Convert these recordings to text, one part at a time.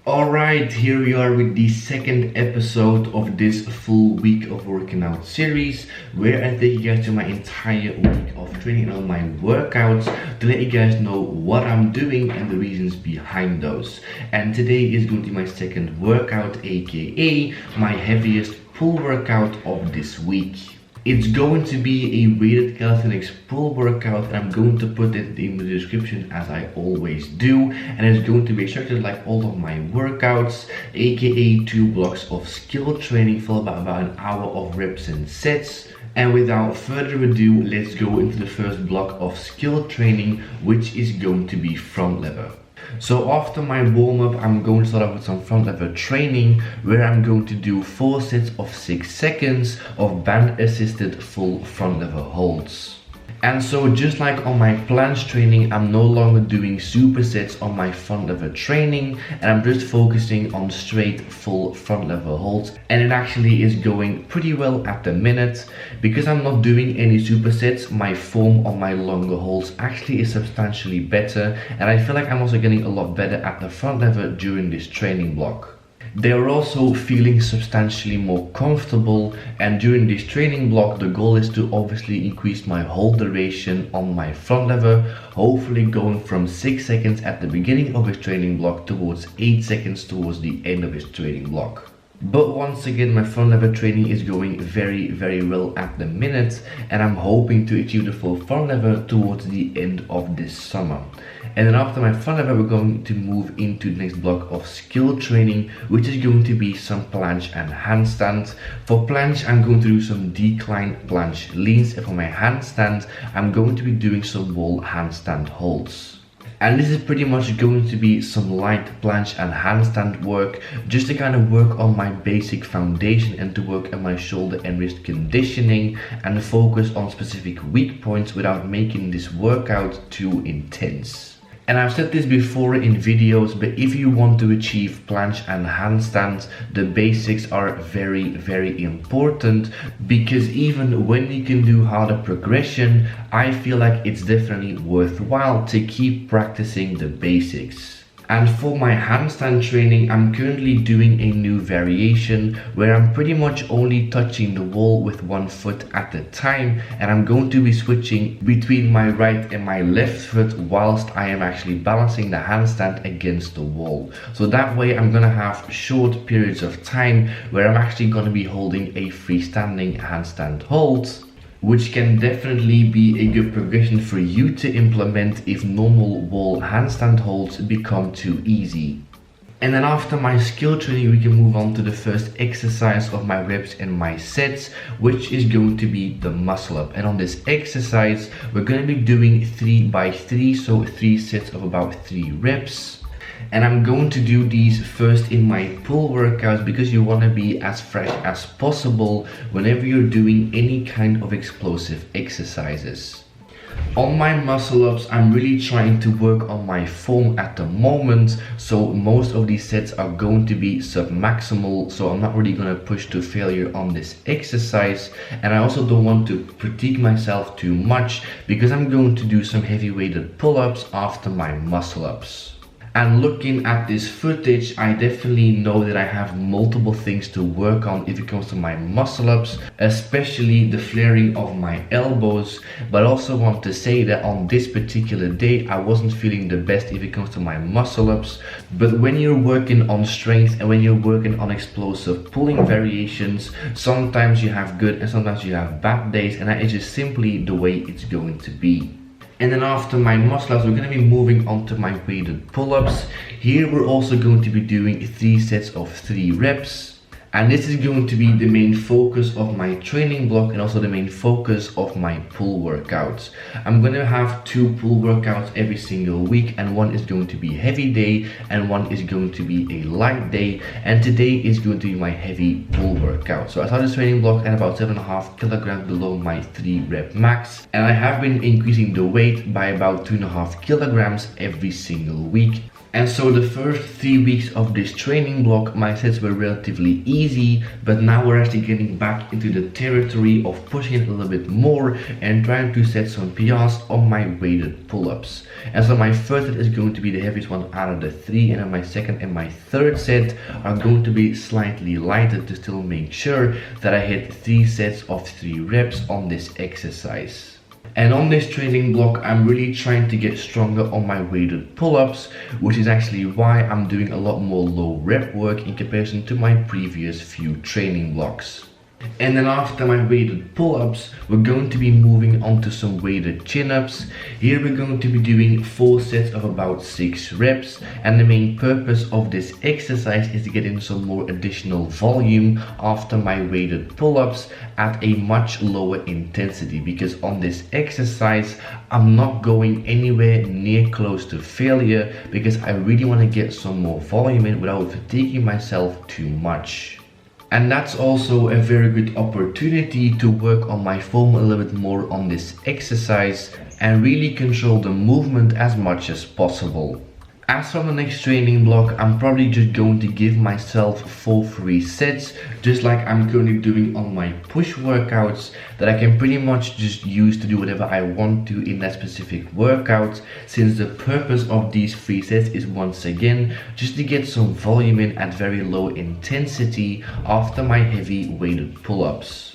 Alright, here we are with the second episode of this full week of working out series, where I take you guys to my entire week of training on my workouts to let you guys know what I'm doing and the reasons behind those. And today is going to be my second workout, aka my heaviest pull workout of this week. It's going to be a weighted calisthenics pull workout, and I'm going to put it in the description as I always do, and it's going to be structured like all of my workouts, aka 2 blocks of skill training followed by about an hour of reps and sets. And without further ado, let's go into the first block of skill training, which is going to be front lever. So after my warm-up, I'm going to start off with some front lever training, where I'm going to do 4 sets of 6 seconds of band assisted full front lever holds. And so just like on my planche training, I'm no longer doing supersets on my front lever training, and I'm just focusing on straight full front lever holds. And it actually is going pretty well at the minute. Because I'm not doing any supersets, my form on my longer holds actually is substantially better, and I feel like I'm also getting a lot better at the front lever during this training block. They are also feeling substantially more comfortable, and during this training block the goal is to obviously increase my hold duration on my front lever, hopefully going from 6 seconds at the beginning of this training block towards 8 seconds towards the end of this training block. But once again, my front lever training is going very well at the minute, and I'm hoping to achieve the full front lever towards the end of this summer. And then after my front lever, we're going to move into the next block of skill training, which is going to be some planche and handstand. For planche, I'm going to do some decline planche leans, and for my handstand, I'm going to be doing some wall handstand holds. And this is pretty much going to be some light planche and handstand work, just to kind of work on my basic foundation and to work on my shoulder and wrist conditioning and focus on specific weak points without making this workout too intense. And I've said this before in videos, but if you want to achieve planche and handstands, the basics are very important, because even when you can do harder progression, I feel like it's definitely worthwhile to keep practicing the basics. And for my handstand training, I'm currently doing a new variation where I'm pretty much only touching the wall with one foot at a time, and I'm going to be switching between my right and my left foot whilst I am actually balancing the handstand against the wall. So that way I'm gonna have short periods of time where I'm actually gonna be holding a freestanding handstand hold, which can definitely be a good progression for you to implement if normal wall handstand holds become too easy. And then after my skill training, we can move on to the first exercise of my reps and my sets, which is going to be the muscle up. And on this exercise, we're going to be doing 3 by 3, so 3 sets of about 3 reps. And I'm going to do these first in my pull workouts, because you want to be as fresh as possible whenever you're doing any kind of explosive exercises. On my muscle ups, I'm really trying to work on my form at the moment, so most of these sets are going to be sub-maximal, so I'm not really going to push to failure on this exercise. And I also don't want to critique myself too much, because I'm going to do some heavy weighted pull-ups after my muscle ups. And looking at this footage, I definitely know that I have multiple things to work on if it comes to my muscle ups, especially the flaring of my elbows. But I also want to say that on this particular day, I wasn't feeling the best if it comes to my muscle ups. But when you're working on strength and when you're working on explosive pulling variations, sometimes you have good and sometimes you have bad days, and that is just simply the way it's going to be. And then after my muscle ups, we're going to be moving on to my weighted pull-ups. Here we're also going to be doing 3 sets of 3 reps. And this is going to be the main focus of my training block and also the main focus of my pull workouts. I'm going to have 2 pull workouts every single week, and one is going to be heavy day and one is going to be a light day. And today is going to be my heavy pull workout. So I started this training block at about 7.5 kilograms below my 3 rep max, and I have been increasing the weight by about 2.5 kilograms every single week. And so the first 3 weeks of this training block, my sets were relatively easy, but now we're actually getting back into the territory of pushing it a little bit more and trying to set some PRs on my weighted pull-ups. And so my first set is going to be the heaviest one out of the 3, and then my second and my third set are going to be slightly lighter to still make sure that I hit 3 sets of 3 reps on this exercise. And on this training block, I'm really trying to get stronger on my weighted pull-ups, which is actually why I'm doing a lot more low rep work in comparison to my previous few training blocks. And then after my weighted pull-ups, we're going to be moving on to some weighted chin-ups. Here we're going to be doing 4 sets of about 6 reps, and the main purpose of this exercise is to get in some more additional volume after my weighted pull-ups at a much lower intensity, because on this exercise I'm not going anywhere near close to failure, because I really want to get some more volume in without fatiguing myself too much. And that's also a very good opportunity to work on my form a little bit more on this exercise and really control the movement as much as possible. As for the next training block, I'm probably just going to give myself 4 free sets, just like I'm currently doing on my push workouts, that I can pretty much just use to do whatever I want to in that specific workout, since the purpose of these free sets is once again just to get some volume in at very low intensity after my heavy weighted pull-ups.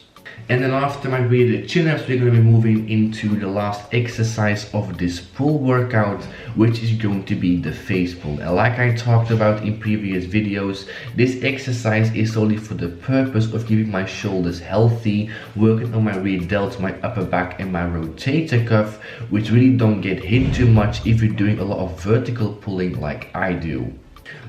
And then after my weighted chin-ups, we're going to be moving into the last exercise of this pull workout, which is going to be the face pull. And like I talked about in previous videos, this exercise is solely for the purpose of keeping my shoulders healthy, working on my rear delts, my upper back and my rotator cuff, which really don't get hit too much if you're doing a lot of vertical pulling like I do.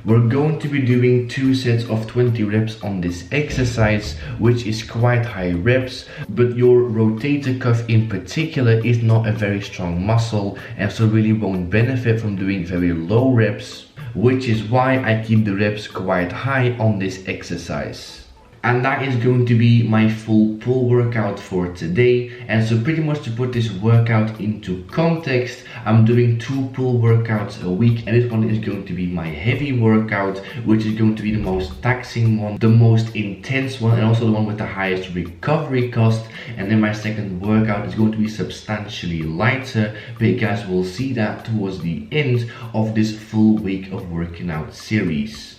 We're going to be doing 2 sets of 20 reps on this exercise, which is quite high reps, but your rotator cuff in particular is not a very strong muscle and so really won't benefit from doing very low reps, which is why I keep the reps quite high on this exercise. And that is going to be my full pull workout for today. And so pretty much to put this workout into context, I'm doing 2 pull workouts a week, and this one is going to be my heavy workout, which is going to be the most taxing one, the most intense one, and also the one with the highest recovery cost. And then my second workout is going to be substantially lighter, but you guys will see that towards the end of this full week of working out series.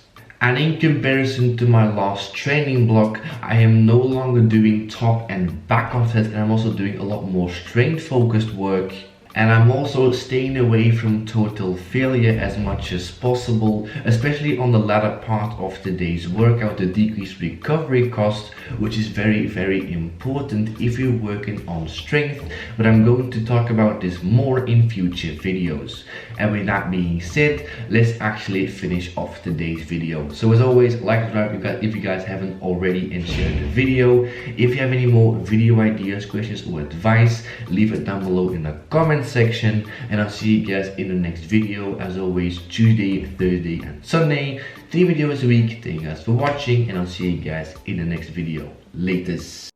And in comparison to my last training block, I am no longer doing top and back offsets, and I'm also doing a lot more strength focused work. And I'm also staying away from total failure as much as possible, especially on the latter part of today's workout, the decreased recovery cost, which is very, very important if you're working on strength. But I'm going to talk about this more in future videos. And with that being said, let's actually finish off today's video. So as always, like and subscribe if you guys haven't already, and share the video. If you have any more video ideas, questions or advice, leave it down below in the comments section, and I'll see you guys in the next video. As always, Tuesday, Thursday and Sunday, 3 videos a week. Thank you guys for watching, and I'll see you guys in the next video. Latest.